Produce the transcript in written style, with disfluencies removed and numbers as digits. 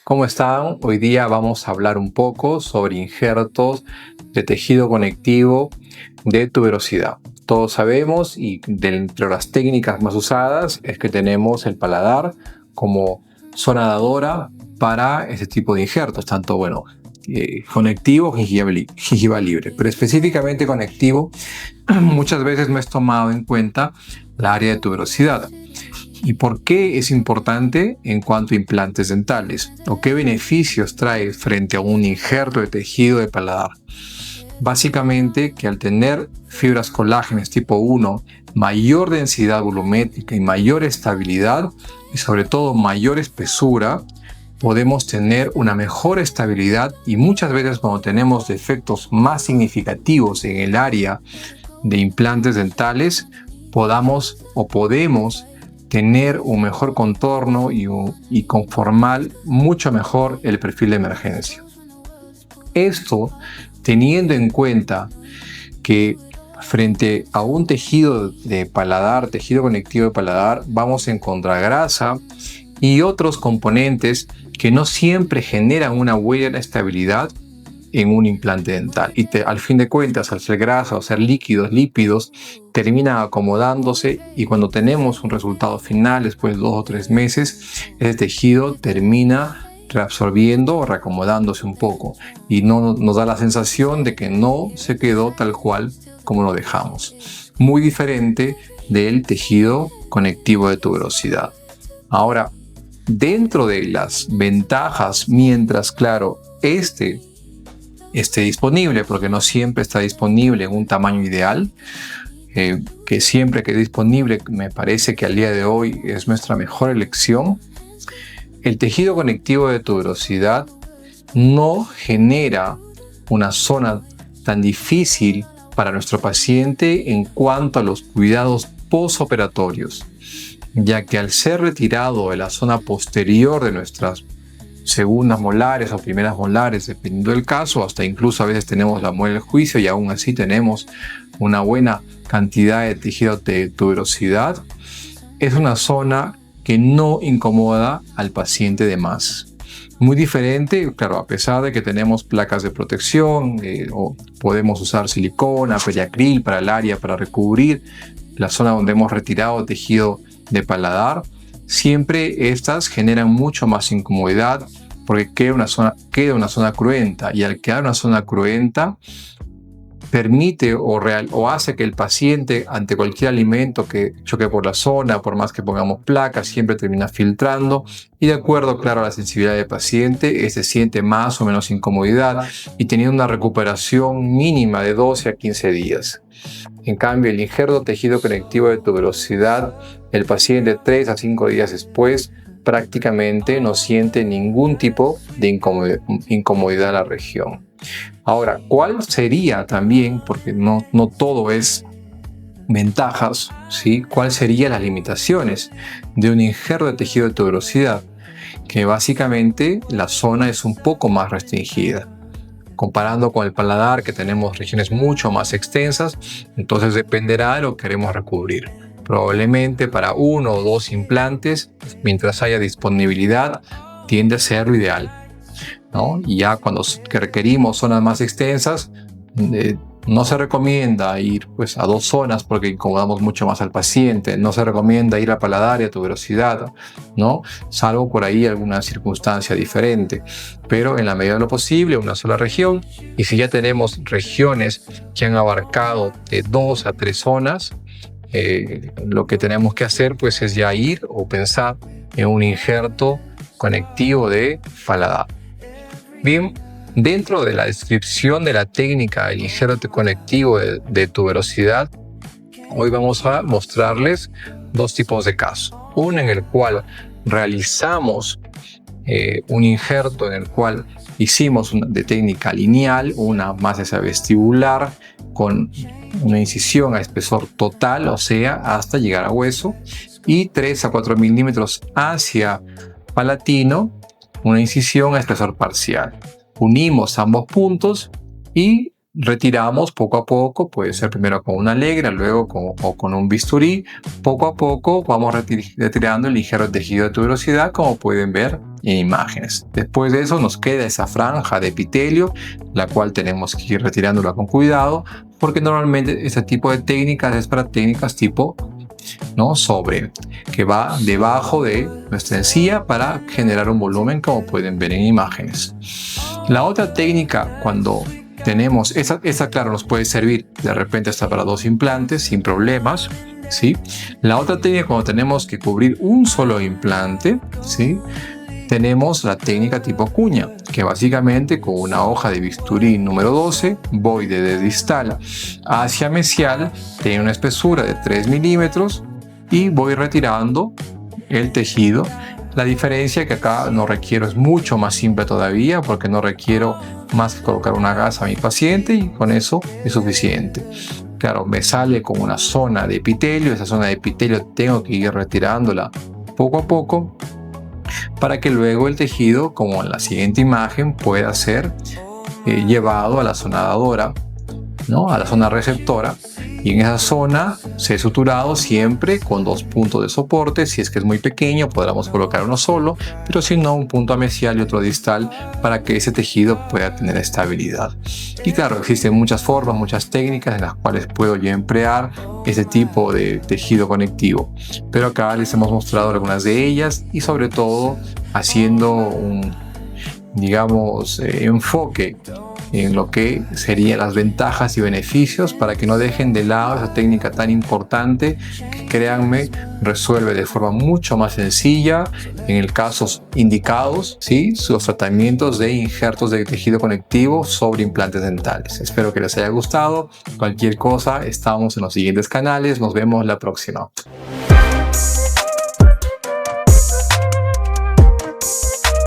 ¿Cómo están? Hoy día vamos a hablar un poco sobre injertos de tejido conectivo de tuberosidad. Todos sabemos, y dentro de las técnicas más usadas, es que tenemos el paladar como zona dadora para este tipo de injertos, tanto conectivo, gingiva libre, pero específicamente conectivo. Muchas veces no es tomado en cuenta la área de tuberosidad. ¿Y por qué es importante en cuanto a implantes dentales? ¿O qué beneficios trae frente a un injerto de tejido de paladar? Básicamente que al tener fibras colágenas tipo 1, mayor densidad volumétrica y mayor estabilidad, y sobre todo mayor espesura, podemos tener una mejor estabilidad, y muchas veces cuando tenemos defectos más significativos en el área de implantes dentales, podemos tener un mejor contorno y conformar mucho mejor el perfil de emergencia. Esto teniendo en cuenta que frente a un tejido de paladar, tejido conectivo de paladar, vamos a encontrar grasa y otros componentes que no siempre generan una buena estabilidad en un implante dental, y al fin de cuentas, al ser grasa o ser lípidos, terminan acomodándose, y cuando tenemos un resultado final después de 2 o 3 meses, ese tejido termina reabsorbiendo o reacomodándose un poco, y no nos da la sensación de que no se quedó tal cual como lo dejamos. Muy diferente del tejido conectivo de tuberosidad. Ahora, dentro de las ventajas, mientras claro, esté disponible, porque no siempre está disponible en un tamaño ideal, que siempre que es disponible, me parece que al día de hoy es nuestra mejor elección. El tejido conectivo de tuberosidad no genera una zona tan difícil para nuestro paciente en cuanto a los cuidados postoperatorios, ya que al ser retirado de la zona posterior de nuestras segundas molares o primeras molares, dependiendo del caso, hasta incluso a veces tenemos la muela del juicio y aún así tenemos una buena cantidad de tejido de tuberosidad, es una zona que no incomoda al paciente de más. Muy diferente, claro, a pesar de que tenemos placas de protección, o podemos usar silicona, periacril para el área, para recubrir la zona donde hemos retirado tejido de paladar, siempre estas generan mucho más incomodidad porque queda una zona cruenta, y al quedar una zona cruenta permite o hace que el paciente, ante cualquier alimento que choque por la zona, por más que pongamos placas, siempre termina filtrando, y de acuerdo, claro, a la sensibilidad del paciente, se siente más o menos incomodidad y teniendo una recuperación mínima de 12 a 15 días. En cambio, el injerto tejido conectivo de tuberosidad, el paciente 3 a 5 días después prácticamente no siente ningún tipo de incomodidad en la región. Ahora, ¿cuál sería también, porque no todo es ventajas, ¿sí? ¿Cuál serían las limitaciones de un injerto de tejido de tuberosidad? Que básicamente la zona es un poco más restringida. Comparando con el paladar, que tenemos regiones mucho más extensas, entonces dependerá de lo que queremos recubrir. Probablemente para 1 o 2 implantes, mientras haya disponibilidad, tiende a ser lo ideal, ¿no? Y ya cuando requerimos zonas más extensas, no se recomienda ir a 2 zonas porque incomodamos mucho más al paciente. No se recomienda ir a paladar y a tuberosidad, ¿no? Salvo por ahí alguna circunstancia diferente. Pero en la medida de lo posible, una sola región. Y si ya tenemos regiones que han abarcado de 2 a 3 zonas, lo que tenemos que hacer es ya ir o pensar en un injerto conectivo de paladar. Bien, dentro de la descripción de la técnica del injerto conectivo de tuberosidad, hoy vamos a mostrarles 2 tipos de casos. Uno en el cual realizamos un injerto en el cual hicimos de técnica lineal, una más hacia vestibular, con una incisión a espesor total, o sea, hasta llegar a hueso, y 3 a 4 milímetros hacia palatino, una incisión a espesor parcial. Unimos ambos puntos y retiramos poco a poco, puede ser primero con una legra, luego con un bisturí. Poco a poco vamos retirando el ligero tejido de tuberosidad, como pueden ver en imágenes. Después de eso nos queda esa franja de epitelio, la cual tenemos que ir retirándola con cuidado, porque normalmente este tipo de técnicas es para técnicas tipo sobre, que va debajo de nuestra encía para generar un volumen, como pueden ver en imágenes. La otra técnica, cuando tenemos esa claro, nos puede servir de repente hasta para 2 implantes sin problemas, ¿sí? La otra técnica, cuando tenemos que cubrir un solo implante, ¿sí? Tenemos la técnica tipo cuña, que básicamente con una hoja de bisturí número 12 voy desde distal hacia mesial, tiene una espesura de 3 milímetros y voy retirando el tejido. La diferencia que acá no requiero es mucho más simple todavía, porque no requiero más que colocar una gasa a mi paciente y con eso es suficiente. Claro, me sale con una zona de epitelio, esa zona de epitelio tengo que ir retirándola poco a poco para que luego el tejido, como en la siguiente imagen, pueda ser llevado a la zona dadora, a la zona receptora, y en esa zona se ha suturado siempre con 2 puntos de soporte. Si es que es muy pequeño podremos colocar uno solo, pero si no, un punto mesial y otro distal para que ese tejido pueda tener estabilidad. Y claro, existen muchas formas, muchas técnicas en las cuales puedo yo emplear este tipo de tejido conectivo, pero acá les hemos mostrado algunas de ellas y sobre todo haciendo un, enfoque en lo que serían las ventajas y beneficios, para que no dejen de lado esa técnica tan importante que, créanme, resuelve de forma mucho más sencilla en el casos indicados, ¿sí?, los tratamientos de injertos de tejido conectivo sobre implantes dentales. Espero que les haya gustado. Cualquier cosa, estamos en los siguientes canales. Nos vemos la próxima.